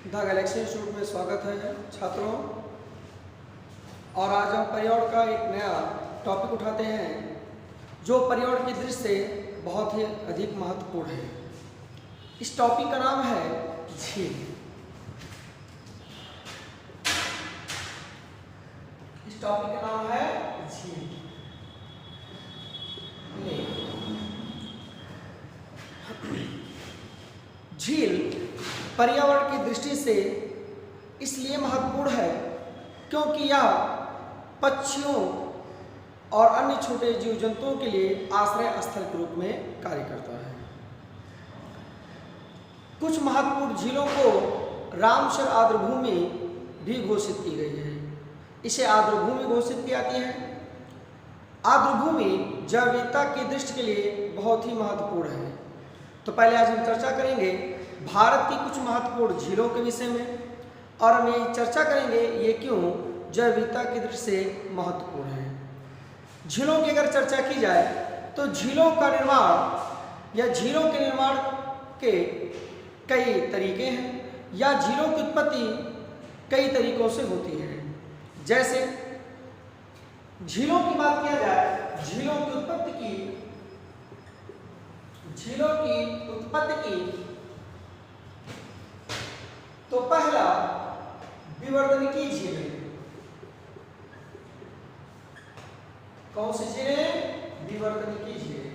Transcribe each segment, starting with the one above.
The Galaxy institute में स्वागत है छात्रों। और आज हम पर्यावरण का एक नया टॉपिक उठाते हैं जो पर्यावरण की दृष्टि से बहुत ही अधिक महत्वपूर्ण है। इस टॉपिक का नाम है झील। इस टॉपिक का नाम है झील। झील पर्यावरण की दृष्टि से इसलिए महत्वपूर्ण है क्योंकि यह पक्षियों और अन्य छोटे जीव जंतुओं के लिए आश्रय स्थल के रूप में कार्य करता है। कुछ महत्वपूर्ण झीलों को रामसर आर्द्रभूमि भी घोषित की गई है। इसे आर्द्रभूमि घोषित की जाती है। आर्द्रभूमि जैव विविधता की दृष्टि के लिए बहुत ही महत्वपूर्ण है। तो पहले आज हम चर्चा करेंगे भारत की कुछ महत्वपूर्ण झीलों के विषय में, और हम ये चर्चा करेंगे ये क्यों जैव विविधता की दृष्टि से महत्वपूर्ण है। झीलों की अगर चर्चा की जाए तो झीलों का निर्माण या झीलों के निर्माण के कई तरीके हैं या झीलों की उत्पत्ति कई तरीकों से होती है। जैसे झीलों की बात किया जाए, झीलों की उत्पत्ति की तो पहला विवर्तनिकी झीलें। कौन सी झीलें? विवर्तनिकी झीलें।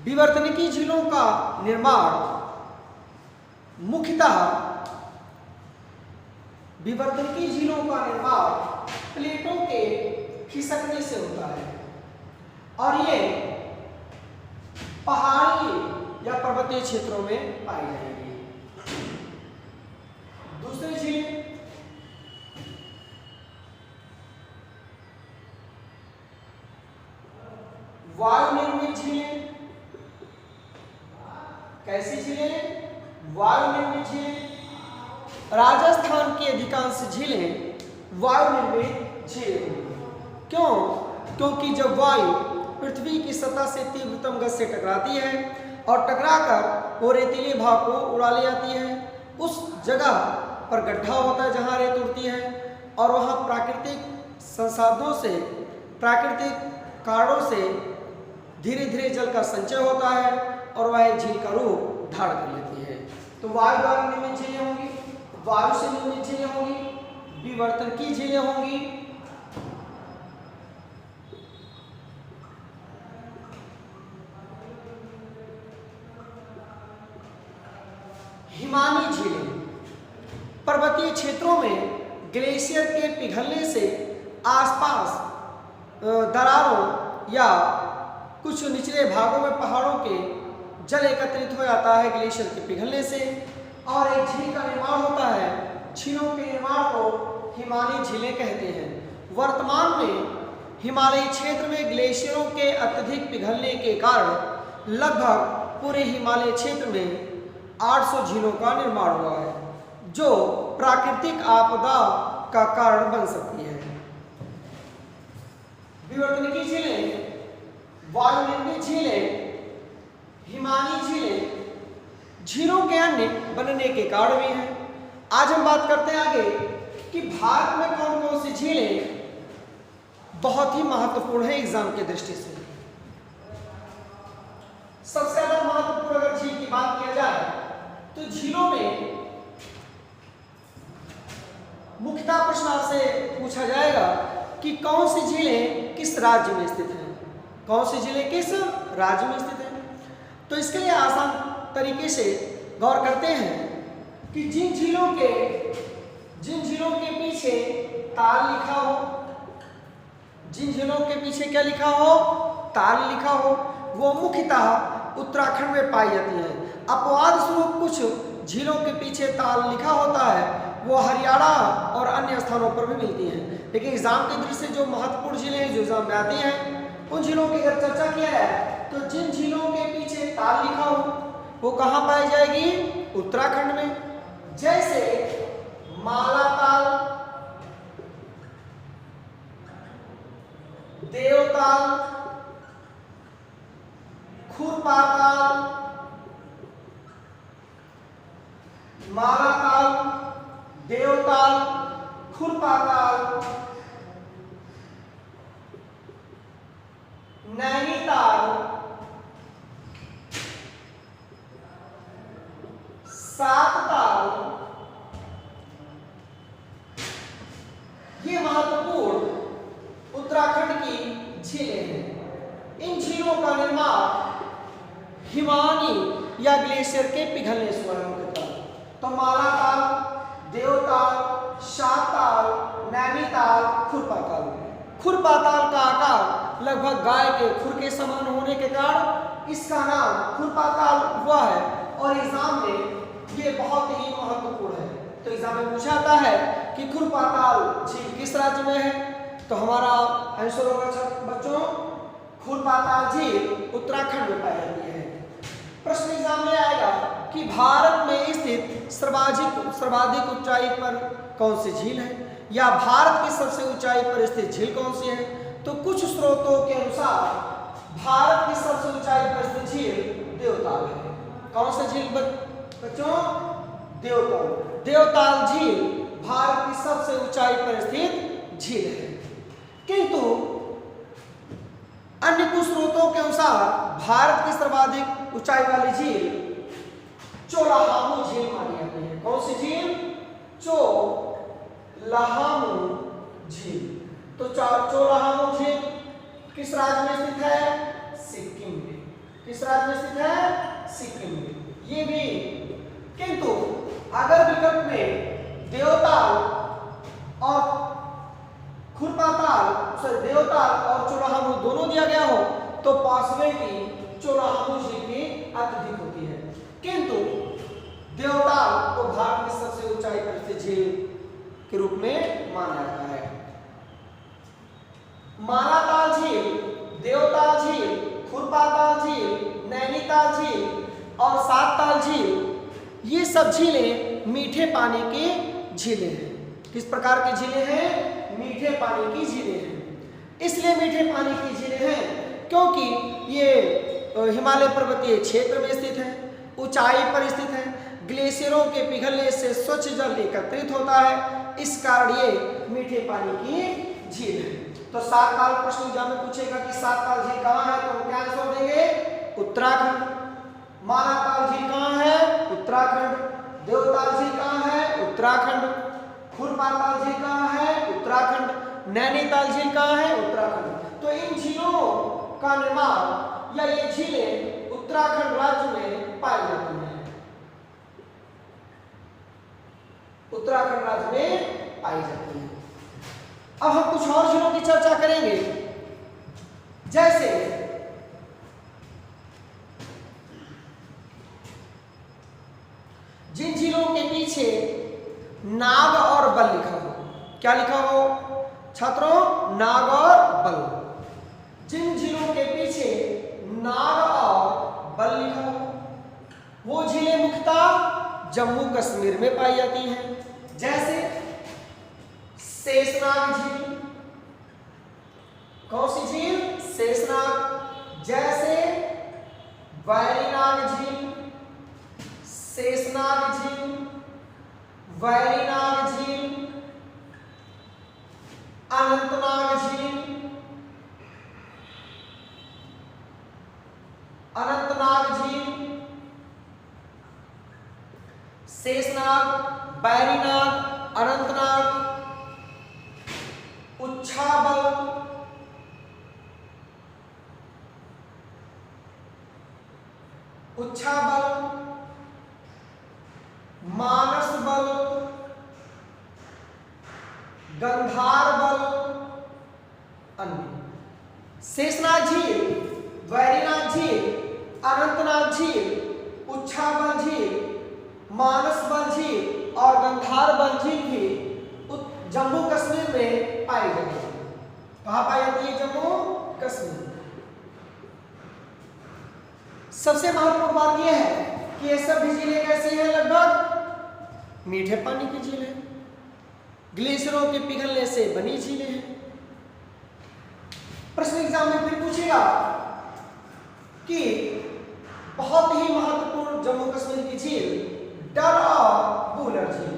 विवर्तनिकी झीलों का निर्माण मुख्यतः प्लेटों के खिसकने से होता है, और ये पहाड़ी या पर्वतीय क्षेत्रों में पाई जाएगी। दूसरी झीलें वायु निर्मित झीलें। कैसी झीलें? वायु निर्मित झीलें। राजस्थान की अधिकांश झीलें वायु निर्मित झीलें होंगी। क्यों? क्योंकि जब वायु पृथ्वी की सतह से तीव्रतम गति से टकराती है और टकराकर वो रेतीले भाग को उड़ा ले जाती है, उस जगह पर गड्ढा होता है जहाँ रेत उड़ती है, और वहाँ प्राकृतिक संसाधनों से, प्राकृतिक कारणों से धीरे धीरे जल का संचय होता है और वह झील का रूप धारण कर लेती है। तो वायु द्वारा निर्मित झीलें होंगी, वायु से निर्मित झीलें होंगी, विवर्तनिकी झीलें होंगी, हिमानी झीलें। पर्वतीय क्षेत्रों में ग्लेशियर के पिघलने से आसपास दरारों या कुछ निचले भागों में पहाड़ों के जल एकत्रित हो जाता है ग्लेशियर के पिघलने से, और एक झील का निर्माण होता है। झीलों के निर्माण को हिमानी झीलें कहते हैं। वर्तमान में हिमालयी क्षेत्र में ग्लेशियरों के अत्यधिक पिघलने के कारण लगभग पूरे हिमालय क्षेत्र में 800 झीलों का निर्माण हुआ है, जो प्राकृतिक आपदा का कारण बन सकती है। विवर्तनिकी झीलें, वायु निर्मित झीलें, हिमानी झीलें झीलों के अन्य बनने के कारण भी हैं। आज हम बात करते हैं आगे कि भारत में कौन कौन सी झीलें बहुत ही महत्वपूर्ण है एग्जाम की दृष्टि से। सबसे ज्यादा महत्वपूर्ण अगर झील की बात किया जाए तो झीलों में मुख्यतः प्रश्न आपसे पूछा जाएगा कि कौन सी झीलें किस राज्य में स्थित हैं। कौन सी झीलें किस राज्य में स्थित हैं? तो इसके लिए आसान तरीके से गौर करते हैं कि जिन झीलों के पीछे ताल लिखा हो, जिन झीलों के पीछे क्या लिखा हो? ताल लिखा हो, वो मुख्यतः उत्तराखंड में पाई जाती है। अपवाद स्वरूप कुछ झीलों के पीछे ताल लिखा होता है वो हरियाणा और अन्य स्थानों पर भी मिलती हैं। लेकिन एग्जाम की दृष्टि से जो महत्वपूर्ण झीलें जो एग्जाम में आती हैं, उन झीलों की अगर चर्चा किया है तो जिन झीलों के पीछे ताल लिखा हो वो कहाँ पाई जाएगी? उत्तराखंड में। जैसे माला ताल, देवताल, खुरपा ताल, मालाताल, देवताल, खुरपाताल, नैनीताल, सातताल, ये महत्वपूर्ण उत्तराखंड की झीलें हैं। इन झीलों का निर्माण हिमानी या ग्लेशियर के पिघलने से हुआ है मुख्यतः। तो मालाताल, देवताल, सातताल, नैनीताल, खुरपाताल। खुरपाताल का आकार लगभग गाय के खुर के समान होने के कारण इसका नाम खुरपाताल हुआ है और एग्जाम में ये बहुत ही महत्वपूर्ण है। तो एग्जाम में पूछा जाता है कि खुरपाताल झील किस राज्य में है, तो हमारा आंसर होगा बच्चों खुरपाताल झील उत्तराखंड में पाई जाती है। प्रश्न एग्जाम में आएगा कि भारत में स्थित सर्वाधिक ऊंचाई पर कौन सी झील है, या भारत की सबसे ऊंचाई पर स्थित झील कौन सी है। तो कुछ स्रोतों के अनुसार भारत की सबसे ऊंचाई पर स्थित झील देवताल है। कौन सी झील बच्चों? देवताल। देवताल झील भारत की सबसे ऊंचाई पर स्थित झील है। किंतु अन्य कुछ स्रोतों के अनुसार भारत की सर्वाधिक ऊंचाई वाली झील चोलाहामू झील मानी जाती है। कौन सी झील? चोलाहामू झील। तो चोलाहामू झील किस राज्य में स्थित है? सिक्किम में। किस राज्य में स्थित है? सिक्किम में। ये भी किंतु अगर विकल्प में देवताल और खुरपाताल, देवताल और चोलाहामू दोनों दिया गया हो तो पॉसिबिलिटी चोलाहामू झील की अत्यधिक होती है। किंतु देवताल को भारत की सबसे ऊंचाई पर स्थित झील के रूप में माना जाता है। मालाताल झील, देवताल झील, खुरपाताल झील, नैनीताल झील और सातताल झील, ये सब झीलें मीठे पानी की झीलें हैं। किस प्रकार की झीलें हैं? मीठे पानी की झीलें हैं। इसलिए मीठे पानी की झीलें हैं क्योंकि ये हिमालय पर्वतीय क्षेत्र में स्थित है, ऊंचाई पर स्थित है, ग्लेशियरों के पिघलने से स्वच्छ जल एकत्रित होता है, इस कारण ये मीठे पानी की झील है। तो सातताल प्रश्न एग्जाम में पूछेगा कि सातताल झील कहाँ है, तो हम क्या आंसर देंगे? उत्तराखंड। मालाताल झील कहाँ है? उत्तराखंड। देवताल झील कहाँ है? उत्तराखंड। खुरपाताल झील कहाँ है? उत्तराखंड। नैनीताल झील कहाँ है? उत्तराखंड। तो इन झीलों का निर्माण या ये झीलें उत्तराखंड राज्य में पाई जाती हैं। उत्तराखंड राज्य में पाई जाती है। अब हम कुछ और झीलों की चर्चा करेंगे, जैसे जिन झीलों के पीछे नाग और बल लिखा हो। क्या लिखा हो छात्रों? नाग और बल। जिन झीलों के पीछे नाग और बल लिखा हो वो झीलें मुख्यतः जम्मू कश्मीर में पाई जाती हैं। जैसे शेषनाग झील। कौन सी झील? शेषनाग। जैसे वैरीनाग झील, शेषनाग झील, वैरीनाग झील, अनंतनाग झील, अनंतनाग झील, शेषनाग, वैरीनाग, अनंतनाग, उच्छाबल, उच्छाबल, मानसबल, गंधारबल, अन्य। शेषनाग झील, वैरीनाग झील, अनंतनाग झील, उच्छाबल झील, मानसबल झील और गंधारबल झील भी जम्मू कश्मीर में पाई जाती है। कहाँ पाई जाती है? जम्मू कश्मीर। सबसे महत्वपूर्ण बात यह है कि ये सब भी झीलें कैसी हैं? लगभग मीठे पानी की झीलें, ग्लेशियरों के पिघलने से बनी झीलें हैं। प्रश्न एग्जाम में फिर पूछेगा कि बहुत ही महत्वपूर्ण जम्मू कश्मीर की झील डल और बूलर झील।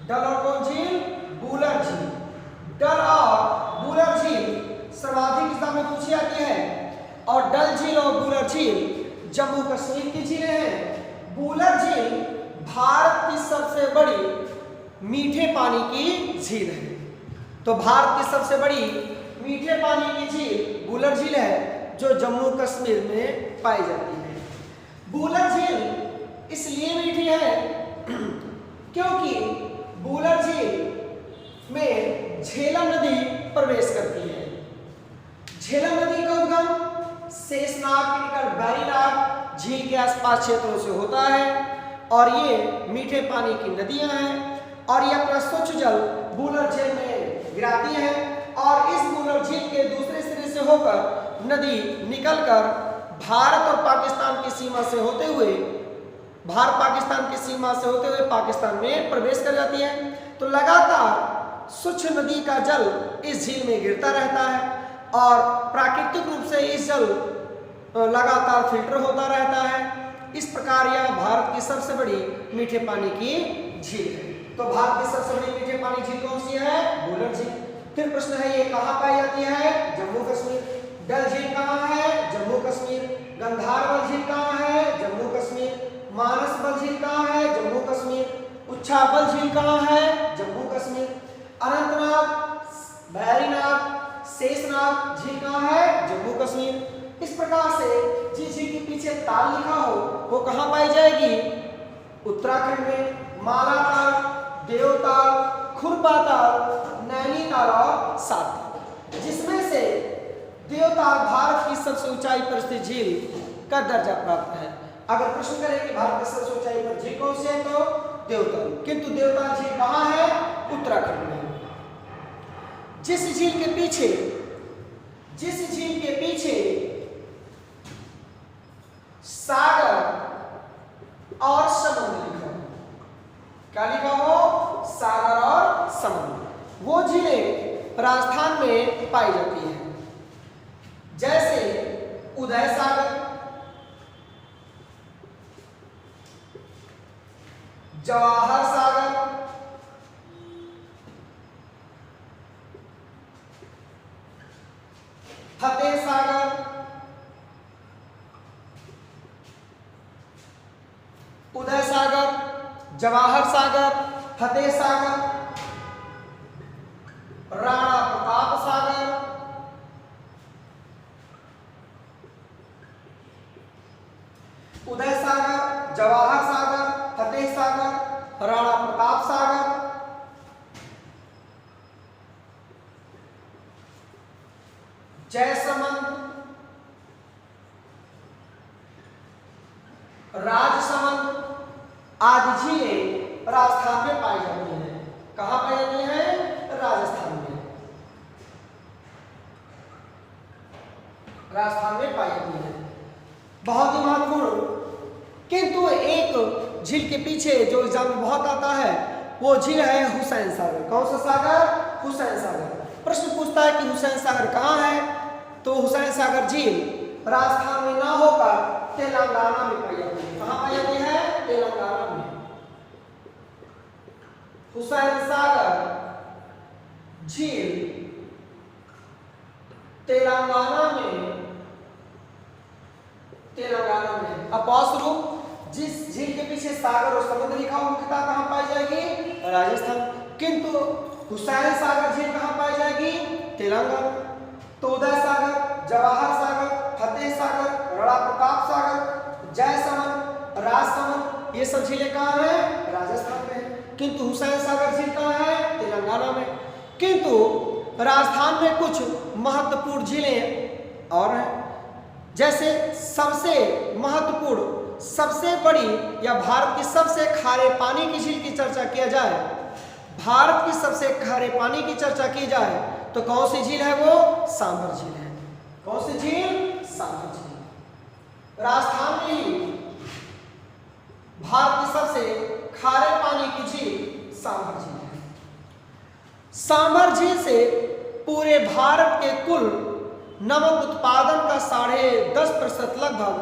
डल और कौन झील? बूलर झील। डल और बूलर झील सर्वाधिक एग्जाम में पूछी जाती है और डल झील और बूलर झील जम्मू कश्मीर की झीलें हैं। बूलर झील भारत की सबसे बड़ी मीठे पानी की झील है। तो भारत की सबसे बड़ी मीठे पानी की झील बूलर झील है जो जम्मू कश्मीर में पाई जाती है। बूलर झील इसलिए मीठी है क्योंकि बूलर झील में झेलम नदी प्रवेश करती है। झेलम नदी का उद्गम शेषनाग के निकट बैरीनाग झील के आसपास क्षेत्रों से होता है और ये मीठे पानी की नदियां हैं और ये अपना स्वच्छ जल बूलर झील में गिराती हैं और इस बूलर झील के दूसरे सिरे से होकर नदी निकलकर भारत और पाकिस्तान की सीमा से होते हुए पाकिस्तान में प्रवेश कर जाती है। तो लगातार स्वच्छ नदी का जल इस झील में गिरता रहता है और प्राकृतिक रूप से इस जल लगातार फिल्टर होता रहता है। इस प्रकार यह भारत की सबसे बड़ी मीठे पानी की झील है। तो भारत की सबसे बड़ी मीठे पानी झील कौन सी है? बूलर झील। फिर प्रश्न है ये कहाँ पाई जाती है? जम्मू कश्मीर। डल झील कहाँ है? जम्मू कश्मीर। गंधारबल झील कहाँ है? जम्मू कश्मीर। मानसबल झील कहाँ है? जम्मू कश्मीर। उच्छाबल झील कहाँ है? जम्मू कश्मीर। अनंतनाग, बैरीनाग, शेषनाग झील कहाँ है? जम्मू कश्मीर। इस प्रकार से जिस झील के पीछे ताल लिखा हो वो कहाँ पाई जाएगी? उत्तराखंड में मालाताल, देवताल, खुरपाताल, नैनीताल और साताल, जिसमें से देवताल भारत की सबसे ऊंचाई पर स्थित झील का दर्जा प्राप्त है। अगर प्रश्न करें कि भारत की सबसे ऊंचाई पर झील कौन सी है तो देवताल, किंतु देवताल झील कहाँ है? उत्तराखंड में। जिस झील के पीछे सागर और समुद्र लिखा हो, क्या लिखा हो? सागर और समुद्र, वो झीलें राजस्थान में पाई जाती हैं। जैसे उदय सागर, जवाहर सागर, फतेह सागर, उदय सागर, जवाहर सागर, फतेह सागर, राणा प्रताप सागर, उदय सागर, जवाहर सागर, फतेह सागर, राणा प्रताप सागर, जयसमंद, राजसमंद आदि झीलें राजस्थान में पाई जाती हैं। कहाँ पाई जाती हैं? राजस्थान में। राजस्थान में पाई जाती है। बहुत ही महत्वपूर्ण, किंतु एक झील के पीछे जो एग्जाम में बहुत आता है वो झील है हुसैन सागर। कौन सा सागर? हुसैन सागर। प्रश्न पूछता है कि हुसैन सागर कहाँ है, तो हुसैन सागर झील राजस्थान में ना होकर तेलंगाना में पाई जाती है। कहाँ पाई जाती है? तेलंगाना में। हुसैन सागर झील तेलंगाना में अपवाद जिस झील के पीछे सागर और समुद्र लिखा हो मुख्यतः कहाँ पाई जाएगी? राजस्थान। किंतु हुसैन सागर झील कहाँ पाई जाएगी? तेलंगाना। तो उदय सागर, जवाहर सागर, फतेह सागर, राणा प्रताप सागर, जयसमंद, राजसमंद, ये सब झीलें कहाँ हैं? राजस्थान में। किंतु हुसैन सागर झील कहाँ है? तेलंगाना में। किंतु राजस्थान में कुछ महत्वपूर्ण झीलें और हैं। जैसे सबसे महत्वपूर्ण, सबसे बड़ी या भारत की सबसे खारे पानी की झील की चर्चा किया जाए, भारत की सबसे खारे पानी की चर्चा की जाए तो कौन सी झील है? वो सांभर झील है। कौन सी झील? सांभर झील। राजस्थान में ही भारत की सबसे खारे पानी की झील सांभर झील है। सांभर झील से पूरे भारत के कुल नमक उत्पादन का 10.5% लगभग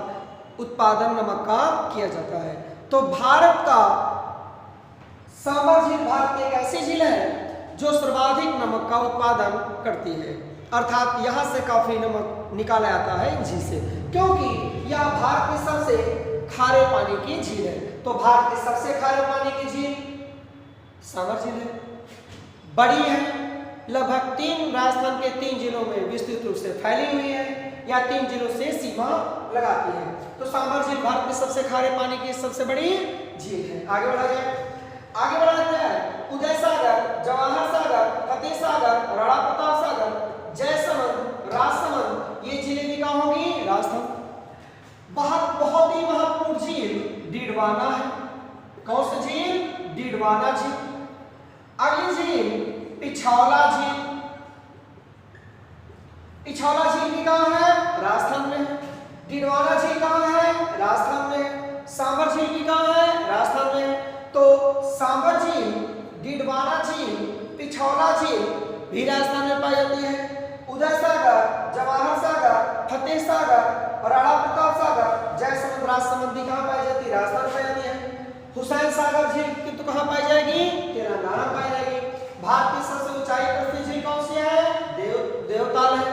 उत्पादन नमक का किया जाता है। तो भारत का सांभर झील भारत की एक ऐसी झील है जो सर्वाधिक नमक का उत्पादन करती है, अर्थात यहाँ से काफी नमक निकाला जाता है इन झील से, क्योंकि यह भारत की सबसे खारे पानी की झील है। तो भारत की सबसे खारे पानी की झील सांभर झील है, बड़ी है, लगभग 3 राजस्थान के 3 जिलों में विस्तृत रूप से फैली हुई है या 3 जिलों से सीमा लगाती है। तो सांभर झील भारत की सबसे खारे पानी की सबसे बड़ी झील है। आगे बढ़ा जाए, आगे बढ़ा जाता है उदय सागर, जवाहर सागर, फतेह सागर, राणा प्रताप सागर, जयसमंद, राजसमंद, ये झीलें भी कहाँ होंगी? राजस्थान। बहुत ही महत्वपूर्ण झील डीडवाना है। कौन सी झील? डीडवाना झील। अगली झील पिछौला झील। पिछौला झील भी कहाँ है? राजस्थान में। डीडवाना झील कहाँ है? राजस्थान में। सांभर झील भी कहाँ है? राजस्थान में। तो सांभर झील, डीडवाना झील, पिछौला झील भी राजस्थान में पाई जाती है। उदय सागर, जवाहर सागर, फतेह सागर, राणा प्रताप सागर, जयसमंद, राजसमंद भी कहाँ पाई जाती है? राजस्थान में पाई जाती है। हुसैन सागर झील किंतु कहाँ पाई जाएगी? तेलंगाना पाई जाएगी। भारत की सबसे ऊंचाई पर स्थित झील कौन सी है? देवताल है।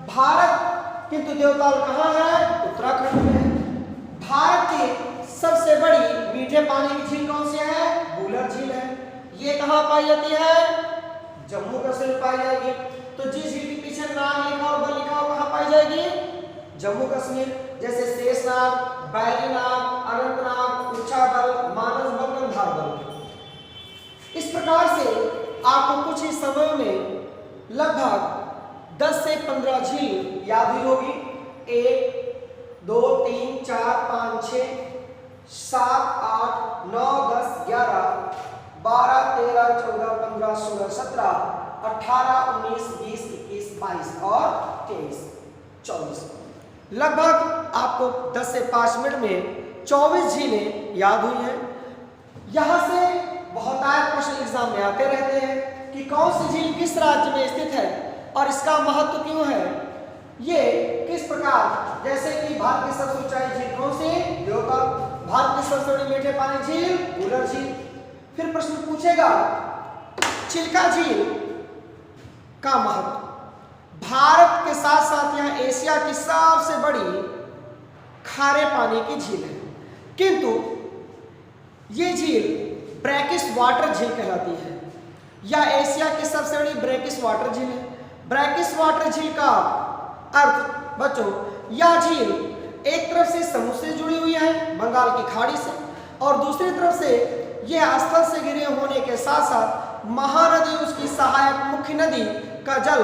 भारत किंतु देवताल कहाँ है? उत्तराखंड में है। भारत की सबसे बड़ी मीठे पानी की झील कौन सी है? बूलर झील है। ये कहाँ पाई जाती है? जम्मू कश्मीर पाई जाएगी। तो जिस झील के पीछे नाग लिखा और बल लिखा हो कहाँ पाई जाएगी? जम्मू कश्मीर। जैसे शेषनाग, बैरीनाग, अनंतनाग, उच्छाबल, मानसबल, गंधर्वबल। इस प्रकार से आपको कुछ ही समय में लगभग 10 से 15 झील याद हुई होगी। 1 2 3 4 5 6 7 8 9 10 11 12 13 14 15 16 17 18 19 20 21 22 और 23 24। लगभग आपको 10 से 5 मिनट में 24 झीलें याद हुई हैं। यहाँ से बहुत आए प्रश्न एग्जाम में आते रहते हैं कि कौन सी झील किस राज्य में स्थित है और इसका महत्व क्यों है, ये किस प्रकार। जैसे कि भारत की सबसे ऊंचाई झील कौन सी? देवताल। भारत की सबसे बड़ी मीठे पानी झील बूलर झील। फिर प्रश्न पूछेगा चिल्का झील का महत्व। भारत के साथ साथ यह एशिया की सबसे बड़ी खारे पानी की झील है, किंतु ये झील ब्रैकिश वाटर झील कहलाती है। यह एशिया की सबसे बड़ी ब्रैकिश वाटर झील है। ब्रैकिश वाटर झील का अर्थ बच्चों, यह झील एक तरफ से समुद्र से जुड़ी हुई है बंगाल की खाड़ी से, और दूसरी तरफ से यह स्थल से घिरे होने के साथ साथ महानदी उसकी सहायक मुख्य नदी का जल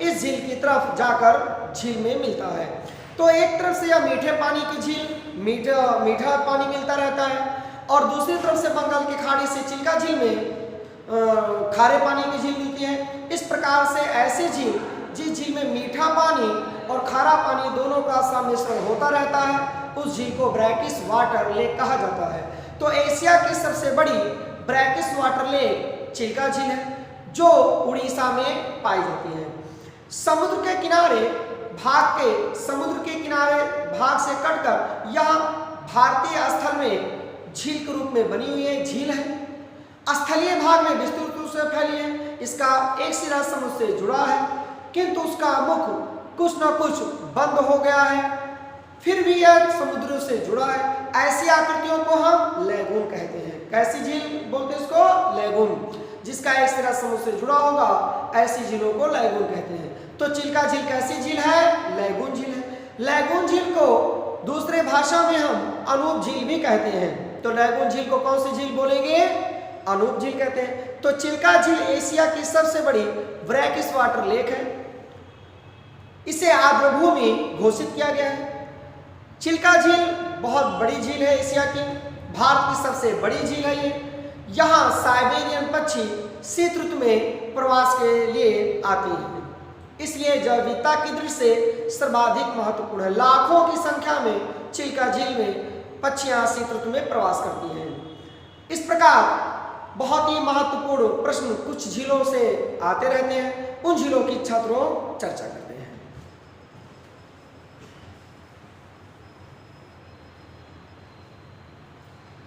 इस झील की तरफ जाकर झील में मिलता है। तो एक तरफ से यह मीठे पानी की झील, मीठा पानी मिलता रहता है, और दूसरी तरफ से बंगाल की खाड़ी से चिल्का झील में खारे पानी की झील मिलती है। इस प्रकार से ऐसी झील जिस झील में मीठा पानी और खारा पानी दोनों का सम्मिश्रण होता रहता है, उस झील को ब्रैकिश वाटर लेक कहा जाता है। तो एशिया की सबसे बड़ी ब्रैकिश वाटर लेक चिल्का झील है, जो उड़ीसा में पाई जाती है। समुद्र के किनारे भाग से कटकर यह भारतीय स्थल में झील के रूप में बनी हुई है झील है। स्थलीय भाग में विस्तृत रूप से फैली है। इसका एक सिरा समुद्र से जुड़ा है, किंतु उसका मुख कुछ न कुछ बंद हो गया है, फिर भी यह समुद्र से जुड़ा है। ऐसी आकृतियों को हम लैगून कहते हैं। कैसी झील बोलते हैं इसको? लैगून। जिसका एक सिरा समुद्र से जुड़ा होगा, ऐसी झीलों को लैगून कहते हैं। तो चिल्का झील कैसी झील है? लैगून झील है। लैगून झील को दूसरे भाषा में हम अनूप झील भी कहते हैं। तो लैगून झील को कौन सी झील बोलेंगे? अनूप झील कहते हैं। तो चिल्का झील एशिया की सबसे बड़ी ब्रैकिश वाटर लेक है। इसे आर्द्रभूमि घोषित किया गया है। चिल्का झील बहुत बड़ी झील है एशिया की, भारत की सबसे बड़ी झील है ये। यहाँ साइबेरियन पक्षी शीत ऋतु में प्रवास के लिए आते हैं, इसलिए जैव विविधता की दृष्टि से सर्वाधिक महत्वपूर्ण है। लाखों की संख्या में चिल्का झील में पक्षियां शीत ऋतु में प्रवास करती हैं। इस प्रकार बहुत ही महत्वपूर्ण प्रश्न कुछ झीलों से आते रहते हैं, उन झीलों की छात्रों चर्चा करते हैं।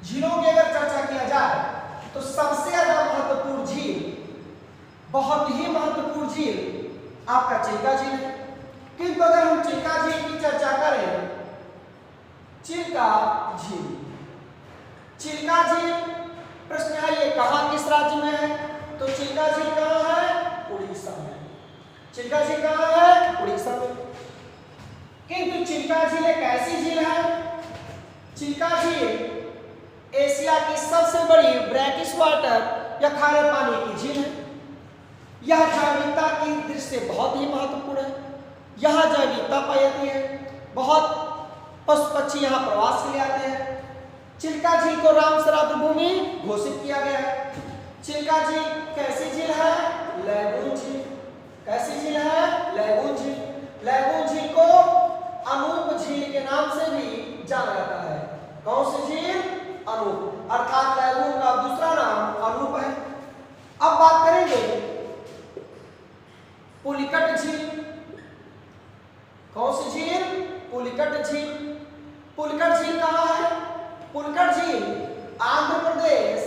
झीलों की अगर चर्चा किया जाए तो सबसे ज्यादा महत्वपूर्ण झील, बहुत ही महत्वपूर्ण झील आपका चिल्का झील है। किंतु अगर हम चिल्का झील की चर्चा करें, चिल्का झील, चिल्का झील प्रश्न है ये कहां किस राज्य में है? तो चिल्का झील कहां है? उड़ीसा में। चिल्का झील कहां है? उड़ीसा में। किंतु चिल्का झील एक ऐसी झील है, चिल्का झील एशिया की सबसे बड़ी ब्रैकिश वाटर या खारे पानी की झील है। यह जैविकता की दृष्टि से बहुत ही महत्वपूर्ण है। यहाँ जैविकता पाई जाती है, बहुत पशु पक्षी यहाँ प्रवास के लिए आते हैं। चिल्का झील को रामसर आर्द्रभूमि घोषित किया गया है। चिल्का झील कैसी झील है? लैगून झील। कैसी झील है? लैगून झील। लैगून झील को अनूप झील के नाम से भी जाना जाता है। कौन सी झील? अनूप, अर्थात लैगून का दूसरा नाम अनूप है। अब बात करेंगे पुलिकट झील। कौन सी झील? पुलिकट झील। पुलिकट झील कहां है? पुलिकट झील आंध्र प्रदेश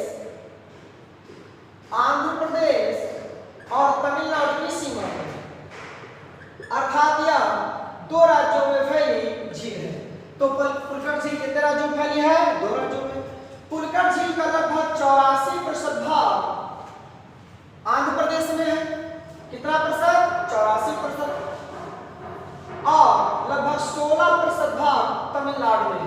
और तमिलनाडु की सीमा पर, अर्थात यह दो राज्यों में फैली झील है। तो पुलिकट झील कितने राज्यों में फैली है? दो राज्यों में। पुलिकट झील का लगभग 84% भाग आंध्र प्रदेश में है। कितना प्रतिशत? 84%। और लगभग 16% भाग तमिलनाडु में है।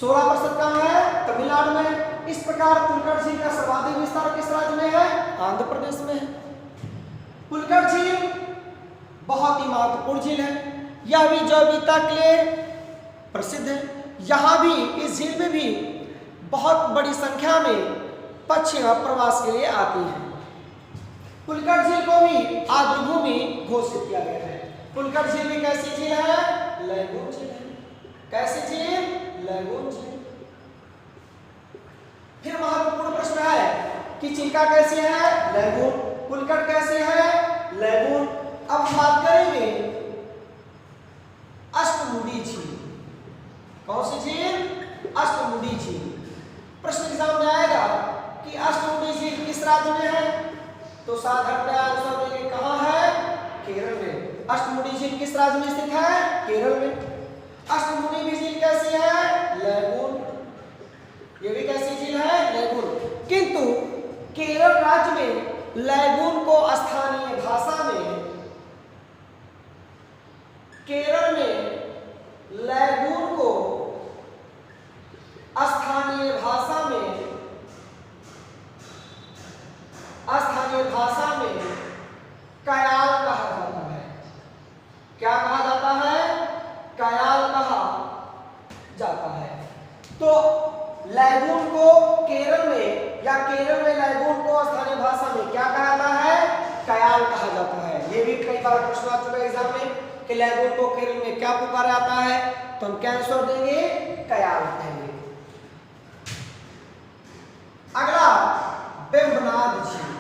16% कहां है? तमिलनाडु में। इस प्रकार पुलिकट झील का सर्वाधिक विस्तार किस राज्य में है? आंध्र प्रदेश में है। पुलिकट झील बहुत ही महत्वपूर्ण झील है। यह भी जैविकता के लिए प्रसिद्ध है। यहाँ भी इस झील में भी बहुत बड़ी संख्या में पक्षियां प्रवास के लिए आती हैं। पुलिकट झील को भी आर्द्रभूमि घोषित किया गया है। पुलिकट झील भी कैसी झील है? लैगून झील है। कैसी झील? लैगून झील। फिर महत्वपूर्ण प्रश्न है कि चिल्का कैसी है? लैगून। पुलिकट कैसी है? लैगून। अब बात करेंगे अष्टमुडी झील। कौन सी झील? अष्टमुडी झील। प्रश्न एग्जाम में आएगा कि अष्टमुडी झील किस राज्य में है? तो साधारण आंसर देंगे कहां है? केरल में। अष्टमुडी झील किस राज्य में स्थित है? केरल में। अष्टमुडी झील कैसी है? लैगून। ये भी कैसी झील है? लैगून। किंतु केरल राज्य में लैगून को स्थानीय भाषा में, केरल में लैगून को स्थानीय भाषा में कयाल कहा जाता है। क्या कहा जाता है? कयाल कहा जाता है। तो लैगून को केरल में या केरल में लैगून को स्थानीय भाषा में क्या कहा जाता है? कयाल कहा जाता है। ये भी कई बार प्रश्न आ चुका है एग्जाम में कि लैगून को केरल में क्या पुकारा जाता है? तो हम क्या आंसर देंगे? कयाल कहेंगे। अगला वेम्बनाड झील।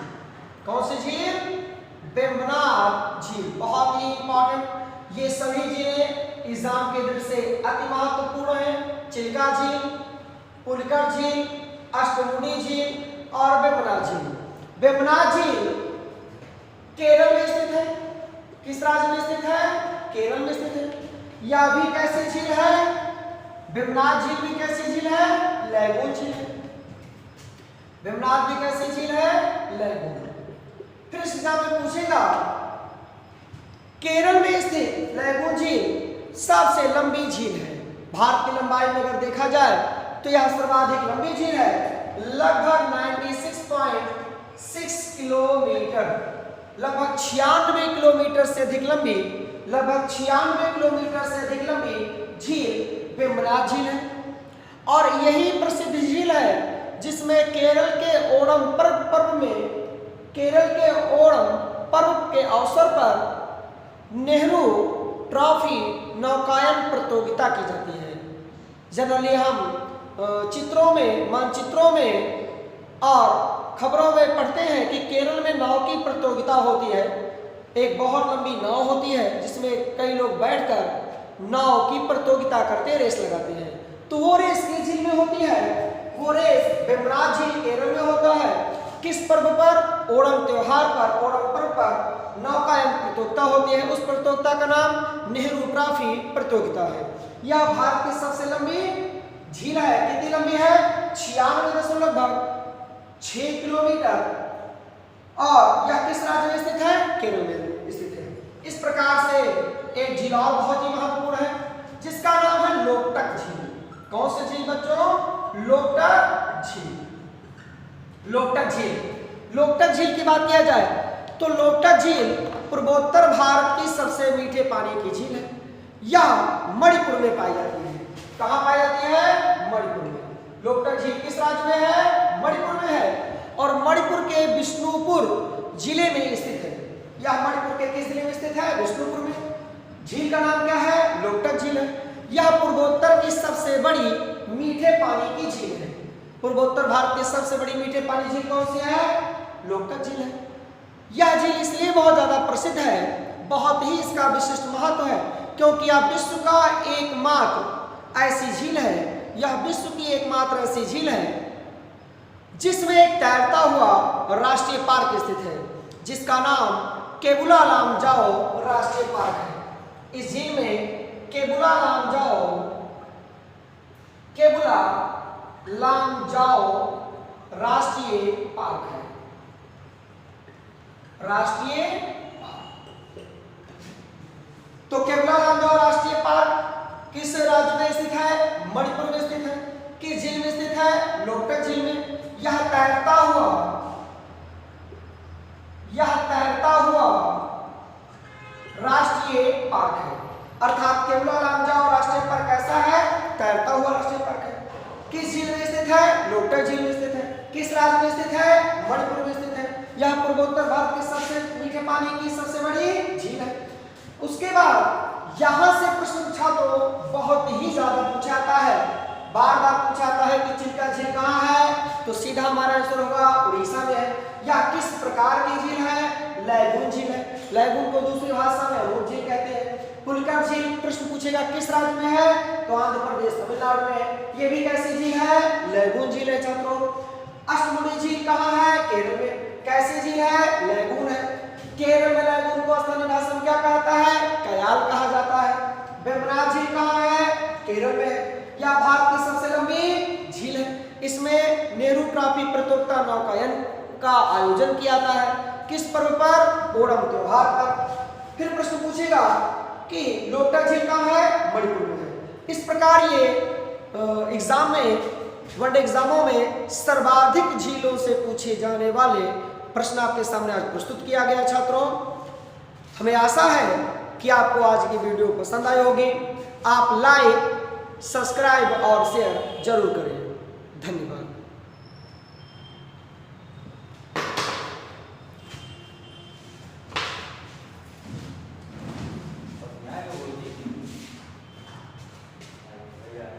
कौन सी झील? वेम्बनाड झील। बहुत ही इंपॉर्टेंट। ये सभी झीलें एग्जाम के दृष्टि से अति महत्वपूर्ण है। चिल्का झील, पुलिकट झील, अष्टमुडी झील और वेम्बनाड झील। वेम्बनाड झील केरल में स्थित है। किस राज्य में स्थित है? केरल में स्थित है। यह भी कैसी झील है? वेम्बनाड झील भी कैसी झील है? लैगून झील है। वेम्बनाड भी कैसी झील है? लैगून। फिर इस एग्जाम में पूछेगा केरल में स्थित लैगून झील सबसे लंबी झील है। भारत की लंबाई में अगर देखा जाए तो यह सर्वाधिक लंबी झील है। लगभग 96.6 किलोमीटर, लगभग 96 किलोमीटर से अधिक लंबी, लगभग 96 किलोमीटर से अधिक लंबी झील वेम्बनाड झील है। और यही प्रसिद्ध झील है जिसमें केरल के ओणम पर्व में, केरल के ओणम पर्व के अवसर पर नेहरू ट्रॉफी नौकायन प्रतियोगिता की जाती है। जनरली हम चित्रों में, मानचित्रों में और खबरों में पढ़ते हैं कि केरल में नाव की प्रतियोगिता होती है। एक बहुत लंबी नाव होती है जिसमें कई लोग बैठकर नाव की प्रतियोगिता करते, रेस लगाते हैं। तो वो रेस किस झील में होती है? वो रेस वेम्बनाड झील केरल में किस पर्व पर? ओणम त्योहार पर, ओणम पर्व पर नौकायन प्रतियोगिता होती है। उस प्रतियोगिता का नाम नेहरू ट्रॉफी प्रतियोगिता है। यह भारत की सबसे लंबी झील है। कितनी लंबी है? 96.6 किलोमीटर। और यह किस राज्य में स्थित है? केरल में स्थित है। इस प्रकार से एक झील और बहुत ही महत्वपूर्ण है जिसका नाम है लोकटक झील। कौन सी झील बच्चों? लोकटक झील। लोकटक झील, लोकटक झील की बात किया जाए तो लोकटक झील पूर्वोत्तर भारत की सबसे मीठे पानी की झील है। यह मणिपुर में पाई जाती है। कहां पाई जाती है? मणिपुर में। लोकटक झील किस राज्य में है? मणिपुर में है और मणिपुर के बिष्णुपुर जिले में स्थित है। यह मणिपुर के किस जिले में स्थित है? बिष्णुपुर में। झील का नाम क्या है? लोकटक झील है। यह पूर्वोत्तर की सबसे बड़ी मीठे पानी की झील है। पूर्वोत्तर भारत की सबसे बड़ी मीठे पानी झील कौन सी है? लोकटक झील है। यह झील इसलिए बहुत ज्यादा प्रसिद्ध है, बहुत ही इसका विशिष्ट महत्व है क्योंकि यह विश्व का एकमात्र ऐसी झील है, यह विश्व की एकमात्र ऐसी झील है जिसमें एक तैरता हुआ राष्ट्रीय पार्क स्थित है जिसका नाम केबुला लामजाओ राष्ट्रीय पार्क है। इस झील में केबुला लामजाओ राष्ट्रीय पार्क है। राष्ट्रीय पार्क। तो केबुला लामजाओ राष्ट्रीय पार्क किस राज्य में स्थित है? मणिपुर में स्थित है। किस झील में स्थित है? लोकटक झील में। यह तैरता हुआ राष्ट्रीय पार्क है। अर्थात केबुला लामजाओ राष्ट्रीय पार्क कैसा है? तैरता हुआ राष्ट्रीय पार्क है। किस झील में स्थित है? लोकटक झील में स्थित है। किस राज्य में स्थित है? मणिपुर में स्थित है। यह पूर्वोत्तर भारत के सबसे मीठे पानी की सबसे बड़ी झील है। उसके बाद यहां से प्रश्न छात्रों बहुत ही ज्यादा पूछा जाता है, बार बार पूछा जाता है कि चिल्का झील कहाँ है? तो सीधा हमारा आंसर होगा उड़ीसा में है। यह किस प्रकार की झील है? लैगून झील है। लैगून को दूसरी भाषा में अमूर्त झील कहते हैं। पुलिकट झील प्रश्न पूछेगा किस राज्य में है? तो आंध्र प्रदेश तमिलनाडु में है। ये भी कैसी झील है? लैगून झील है छात्रों। अष्टमुडी झील कहाँ है? केरल में। कैसी झील है? लैगून है। केरल में लैगून को स्थानीय भाषा में क्या कहता है? कयाल कहा जाता है। वेम्बनाड झील कहाँ है? केरल में। यह भारत की सबसे लंबी झील है। इसमें नेहरू ट्रॉफी प्रतियोगिता नौकायन का आयोजन किया जाता है। किस पर्व पर? ओणम त्योहार पर। फिर प्रश्न पूछेगा कि लोकटक झील कहाँ है? मणिपुर में है। इस प्रकार ये एग्जाम में, वनडे एग्जामों में सर्वाधिक झीलों से पूछे जाने वाले प्रश्न आपके सामने आज प्रस्तुत किया गया छात्रों। हमें आशा है कि आपको आज की वीडियो पसंद आई होगी। आप लाइक, सब्सक्राइब और शेयर जरूर करें। धन्यवाद। Yeah.